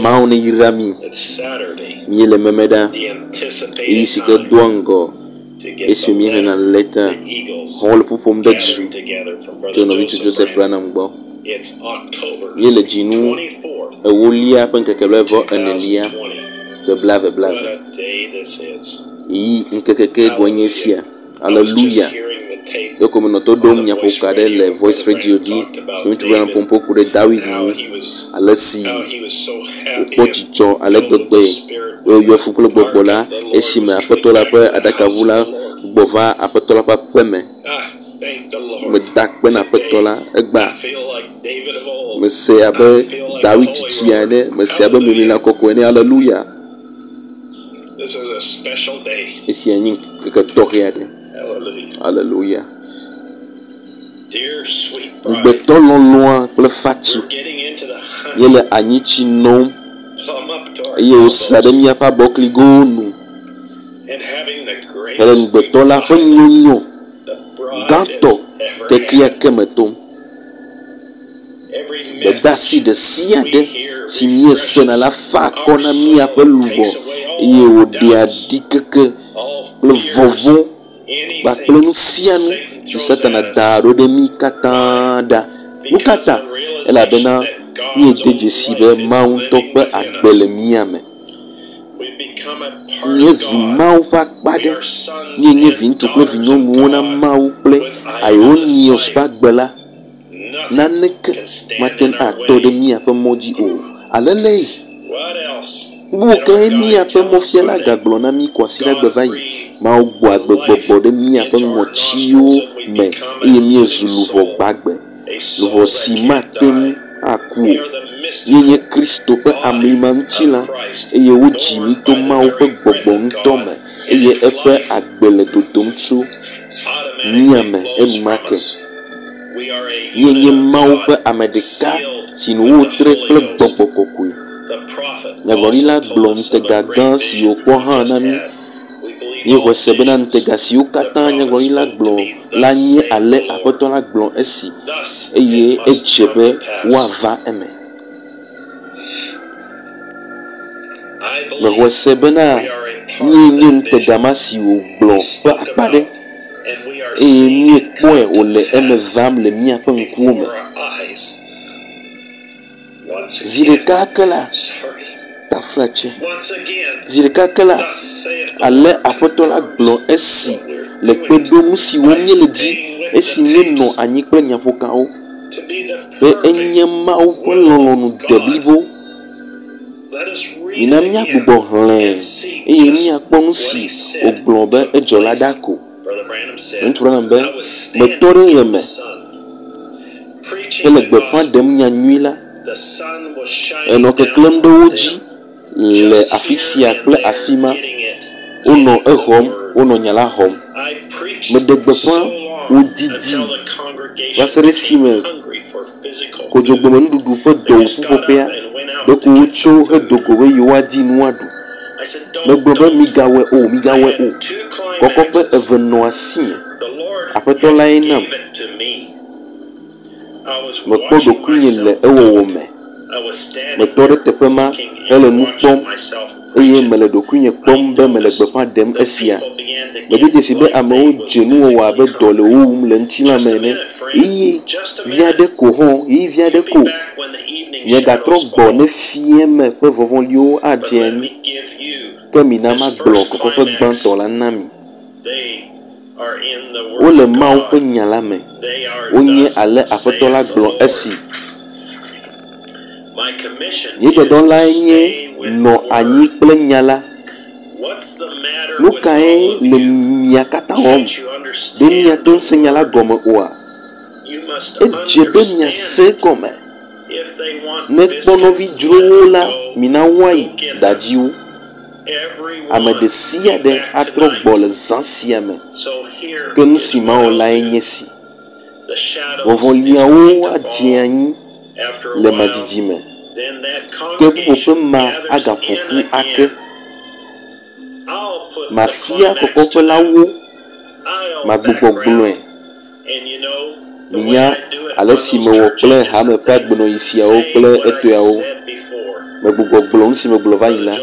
Maune Irami, Miele Memeda, Isika Duango, Esumi na Leta, Hall Pupum Dextri, Jonovich Joseph Ranambo, Miele Jinu, a Wulia Pankakalevo and Elia, the Blave Blave. I Nkeke Gwenyesia, Hallelujah. Yo comme notre dom nya pokade le voice radio di so tu ran pompo ku de David mu alasi pochicho alegbegbe yo fuklo gbogbola esime apetola pe adakavula gbova apetola pa peme me dakpe na apetola egba me se abe David chiane me se abe mimila kokone. Hallelujah. This is a special day. Hallelujah. Dear sweet We're bride, getting into the hunt. Plumb up to our elbows. And having the greatest we've found, the broadest ever had. Every message we hear refreshes our soul and takes away all doubts, all fears, anything Satan throws at us. Because the realization that God's own life is living within us. We become a part of God. We are sons and daughters of God with eyes of life. Nothing can stand in our way. What else? Buka mi ape mo fiela gaglona mi kwasira gbevai ma ogbo agbegbobo de mi ape mo chiyo me e mi ezuluvo gbagbe luvo sima tem aku yenye Kristo pe amlima nchila eye wo jimi to ma wo pe gbogbo ntome eye epe agbele dodomtso miame enumake yenye ma wo pe amedeka sinu wo tre ple gbogbo kokui Nyagorila blom te gagan si yo kwa hanami ni wesebena ntega si yo kata nyagorila blom la nye ale apotola blom esi eye ejebe wava eme wesebena ni ntega masi yo blom pe akpade eye ni ekpoe ole eme vam le mi ape nkume zireka kala taflache zireka kala ale apotola glon esi le pedomu si wonye le di esi no anyi pe nyapoka o pe enyema o polonu deblibo ina mi agbo hlen e mi akponu si oglon be ejola dako ntura mbe metore yeme ele gbe pa dem nya nuila eno ke klemdo woji le afisia ple afima ono ehom ono nyala hom me degbe pa odidi wasere sime ko jogbo ndudu pe do fupopea be ko ucho he dogowe yiwadi nuadu me gbobe migawe o koko pe eveno asinye apeto lainam me kpodo kunye le ewowo me me tore tefema hele nukpom eye mele do kunye kpom be mele gbepa dem esia me dede si be amewo jenu wa be dole wo le ntila mene eye viade ko hon eye viade ko ye gatro gbo ne fie me pe vovon lio adien ke minama blok ko pe gbanto la nami o le ma o pe nyala me onye ale apetola glon esi ye don la nye no anyi ple nyala lukae le miakata hom de nya ton senyala gomo oa e jebe nya se kome ne ponovi drola mina wai dajiu amede sia de atro bol zansiame que nous simons la enyesi vovon liawo adiani le madidime que pour ma agapofu ake ma fia kokope lawo ma gbogbo gloin minya ale si me wo ple ha me pa gbono isia o ple eto ya o me gbogbo gblɔm si me gblɔ va yi la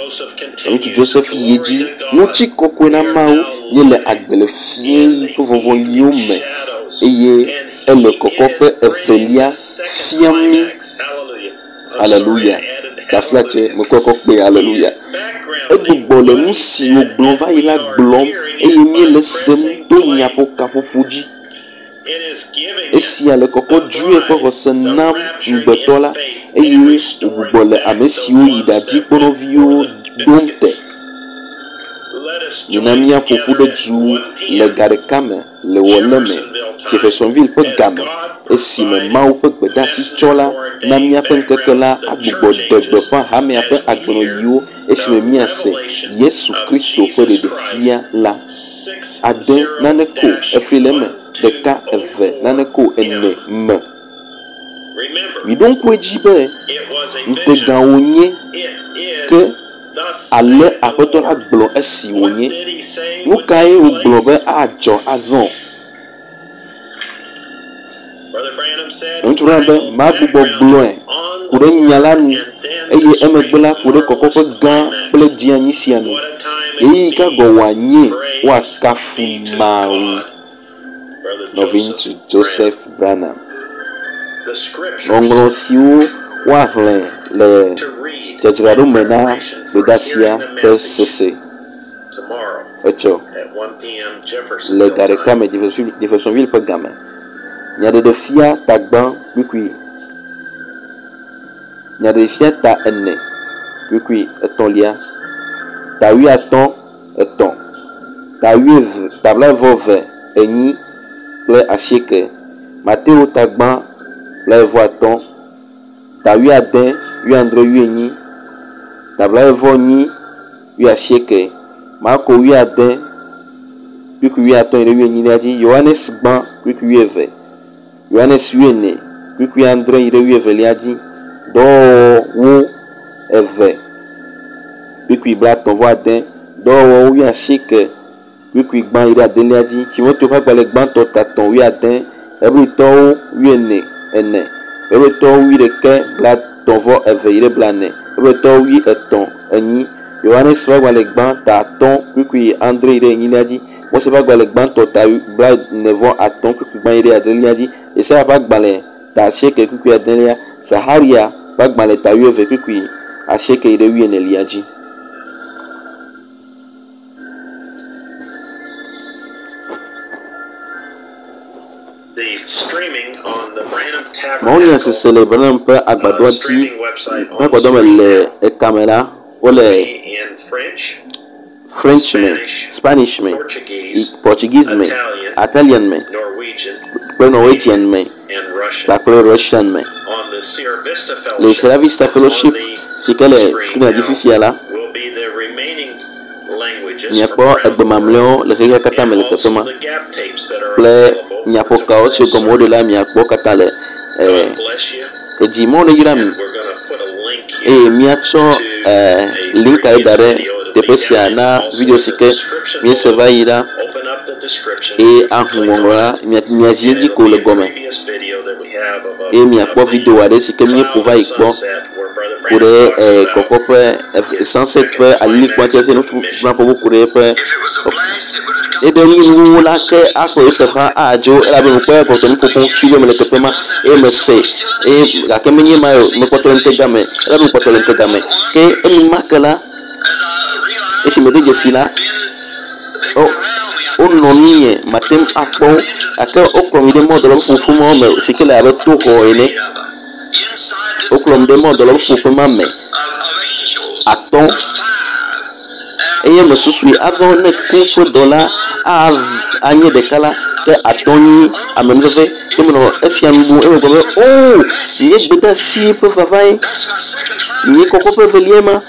ŋutsu Joseph yi dzi ŋutsi kɔkɔe na Mawu nye le agblefie ƒe vɔvɔliwo me eye ele kɔkɔƒe evelia fiam mí. Alléluia. Daflatse me kɔkɔ kpe alléluia. Egbugbɔ le nu siwo gblɔm va yi la gblɔm eye mí le sem to nyaƒokaƒoƒo dzi. Esia le kɔkɔ due ƒe xɔse nam ŋugbetɔ la eye wògbugbɔ le ame siwo yi ɖadzi kpɔnɔviwo ɖom te. Mina míaƒo ƒu ɖe du le ga ɖeka me le wɔle me Jeffersonville ƒe game esime Mawu ƒe gbedeasi tsɔ la na míaƒe ŋkeke la agbugbɔ de gbeƒã hamea ƒe agbenɔyiwo esime míase Yesu Kristo ƒe ɖeɖefia la. Ade nane ko efli le me, ɖeka eve nane ko ene me. Miɖo ŋku edzi be ŋutegãwo nye ke ale aƒetɔ la gblɔ esi wònye. Nu kae wògblɔ be adzɔ azɔ? Ŋutsu la be magbugbɔ gblɔe ku ɖe nya la nu eye emegbe la ku ɖe kɔkɔƒe gã kple dzianyi sia nu. Ɣeyiɣi ka gɔ wòanye wòakafu Mawu. Nɔvi ŋutsu Joseph Branham. Ŋɔŋlɔ siwo woahlẽ le dzadzraɖo me na gbedasia ƒe sese etsɔ le ga ɖeka me Jeffersonville ƒe game. Nyaɖeɖefia tagbã kpikui, nyaɖeɖefia ta ene kpikui etɔ̃lia, ta wuiatɔ̃ etɔ̃, ta blaeve enyi kple asieke, Mateo tagbã blaeve-atɔ̃, ta wuiade wuiadre wuienyi, ta blaeve-nyi wuiasieke, Marko wuiade kpikui wuiatɔ̃ yi ɖe wuienyi la dzi, Yohanes gbã kpikui wuieve, Yohanes wuiene kpikui andre yi ɖe wuievelia dzi, dɔwɔwɔwo eve kpikui blaetɔ̃-vɔ-ade, dɔwɔwɔwo wuiasieke kpikui gbã yi ɖe adelia dzi, Timoteo ƒe agbalẽ gbãtɔ tatɔ̃ wuiade, Hebritɔwo wuiene ene, Hebritɔwo wuiɖeke blaetɔ̃-vɔ-eve yi ɖe blaene, Hebritɔwo wuietɔ̃ enyi, Yohanes ƒe agbalẽ gbãtɔ atɔ̃ kpikui andre yi ɖe enyilia dzi, Mose ƒe agbalẽ gbãtɔ ta blaene-vɔ-atɔ̃ kpikui gbã yi ɖe adelia dzi, Yesaya ƒe agbalẽ ta asieke kpikui adelia, Zaharia ƒe agbalẽ ta wuieve kpikui asieke yi ɖe wuienelia dzi. Mawunya sese le Branham ƒe agbadɔa dzi ƒe agbadɔ me le ekame la wole French me, Spanish me, Portuguese me, Italian me, kple Norwegian me, kpakple Russian me. Le Sierra Vista Fellowship si ke le skrinua dzi fifia la miakpɔ egbe mamlɛwo le xexea katã me le teƒe ma kple nyaƒokawo siwo gɔme woɖe la miakpɔ katã le edzi mɔ le yra mi eye miatsɔ linka yi da ɖe teƒe sia na video si ke miese va yi la eye ahu ŋɔŋlɔ la miazi edzi ko le gɔme eye miakpɔ video aɖe si ke mieƒo va yi kpɔ ku ɖe kɔkɔƒe Sunset ƒe alilikpoa tia se ŋutsu ƒe ku ɖe eƒe ebe nuwo la ke akplɔ Joseph hã adzo elabe mekpɔ ekɔtɔ nuƒoƒo si me le teƒe ma eye mese eye gake menye ma mekpɔtɔ le ŋutega me elabe mekpɔtɔ le ŋutega me ke enumake la esi mede dzesi la wonɔ mi mate ŋu akpɔ gake wokplɔ mi ɖe mɔdɔlɔ ƒoƒo ma me si ke le abe toxɔ ene wokplɔ mi ɖe mɔdɔlɔ ƒoƒo ma me atɔ̃ eye me susui azɔ ne ku ƒe dɔ la anye ɖeka la ke atɔ̃ nyi amenuveve ke menɔ esia nu eye megblɔ be o nye gbedeasi ƒe vavae nye kɔkɔƒe velia ma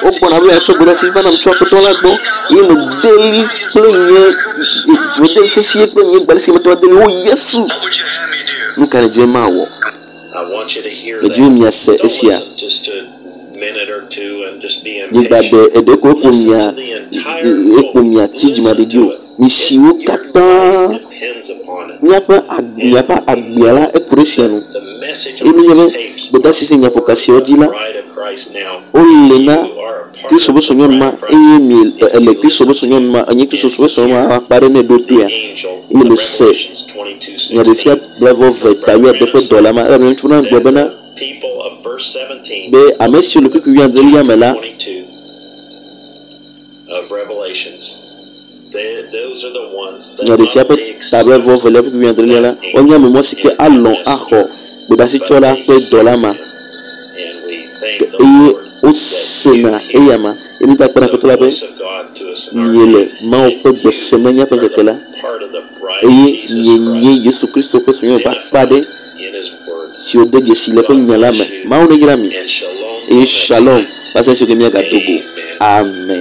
wokpɔna be atsɔ gbedeasi va nam tso aƒetɔ la gbɔ eye medeli kple medeli sesie kple nye gbalẽ si metɔ deli o Yesu nu ka ne dze ma wɔ medzi be miase esia nyigba ɖe eɖe ko ekpo mia tsi dzimaɖiɖi o misiwo katã miaƒe agbea la eku ɖe sia nu Et nous avons des systèmes d'application dit là. On lena Kristo bo sonyo ma enyi ele Kristo bo sonyo ma anyi Kristo bo sonyo ma apare ne do tu ya. Il sait. Il y a des fiat bravo veta ya de pe dollar ma e ntuna gbo na. Be amesi le ku yan de ya mela. Il y a des fiat pe bravo vele ku yan de la. On y a mo si ke allons aho. Be basi chola pe dollar ma. Et au Sénat, et Yama, et nous t'appelons à la paix. Niele, ma au peu de semaine, après que là. Et n'y Jésus Christ au Seigneur, pas de. Si au dédié, si les pommes n'y a la main, ma on est grami. Et shalom, passez sur le mien à Togo. Amen.